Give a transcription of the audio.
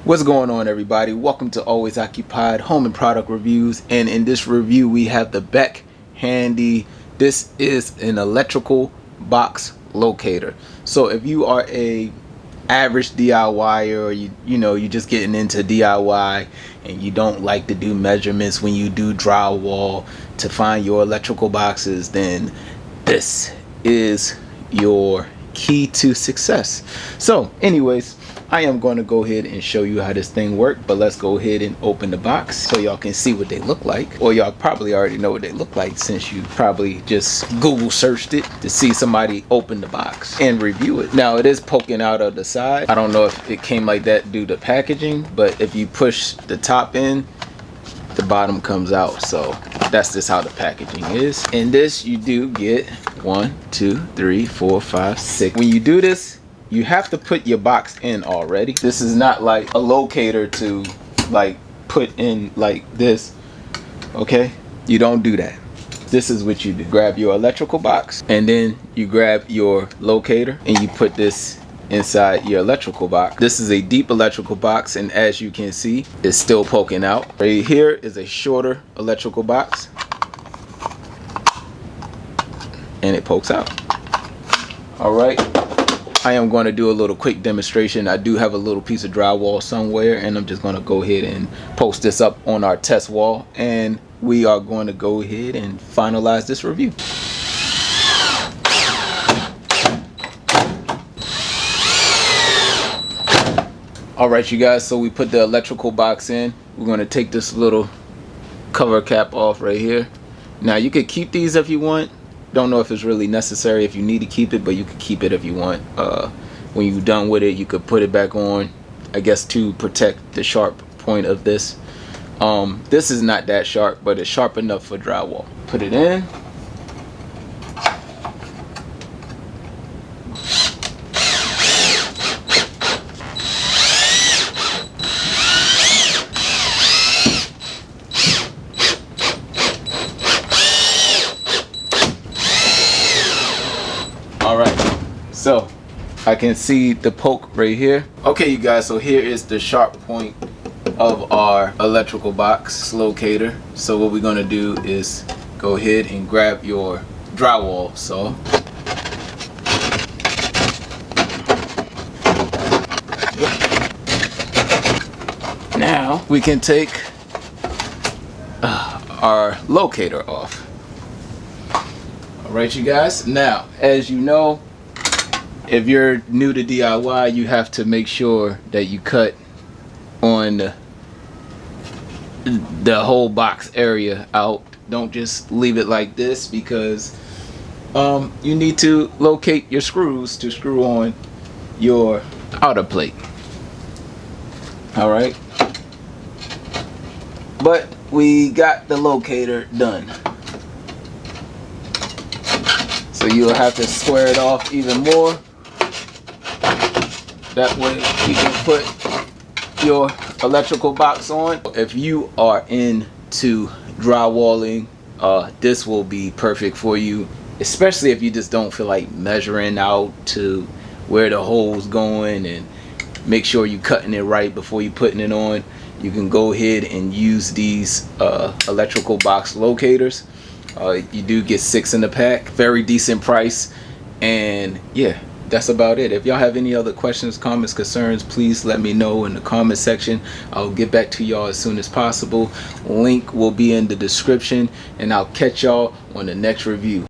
What's going on, everybody? Welcome to Always Occupied Home and Product Reviews, and in this review we have the Bechandy. This is an electrical box locator. So if you are a average DIYer, or you just getting into DIY and you don't like to do measurements when you do drywall to find your electrical boxes, then this is your key to success. So anyways, I am going to go ahead and show you how this thing works, but let's go ahead and open the box so y'all can see what they look like. Or y'all probably already know what they look like since you probably just Google searched it to see somebody open the box and review it. Now it is poking out of the side. I don't know if it came like that due to packaging, but if you push the top in, the bottom comes out. So that's just how the packaging is. In this you do get 1, 2, 3, 4, 5, 6. When you do this, you have to put your box in already. This is not like a locator to like put in like this, okay? You don't do that. This is what you do. Grab your electrical box, and then you grab your locator and you put this inside your electrical box. This is a deep electrical box, and as you can see, it's still poking out. Right here is a shorter electrical box, and it pokes out. All right. I am going to do a little quick demonstration. I do have a little piece of drywall somewhere, and I'm just going to go ahead and post this up on our test wall, and we are going to go ahead and finalize this review. Alright you guys, so we put the electrical box in. We're going to take this little cover cap off right here. Now you could keep these if you want. Don't know if it's really necessary if you need to keep it, but you can keep it if you want. When you're done with it, you could put it back on, I guess, to protect the sharp point of this. This is not that sharp, but it's sharp enough for drywall. Put it in. Alright, so I can see the poke right here. Okay you guys, so here is the sharp point of our electrical box locator. So what we're going to do is go ahead and grab your drywall saw. Now we can take our locator off. Alright you guys, now as you know, if you're new to DIY, you have to make sure that you cut on the whole box area out. Don't just leave it like this, because you need to locate your screws to screw on your outer plate. Alright, but we got the locator done. So you'll have to square it off even more. That way you can put your electrical box on. If you are into drywalling, this will be perfect for you, especially if you just don't feel like measuring out to where the hole's going, and make sure you're cutting it right before you putting it on. You can go ahead and use these electrical box locators. You do get 6 in the pack, very decent price, and yeah, that's about it. If y'all have any other questions, comments, concerns, please let me know in the comment section. I'll get back to y'all as soon as possible. Link will be in the description, and I'll catch y'all on the next review.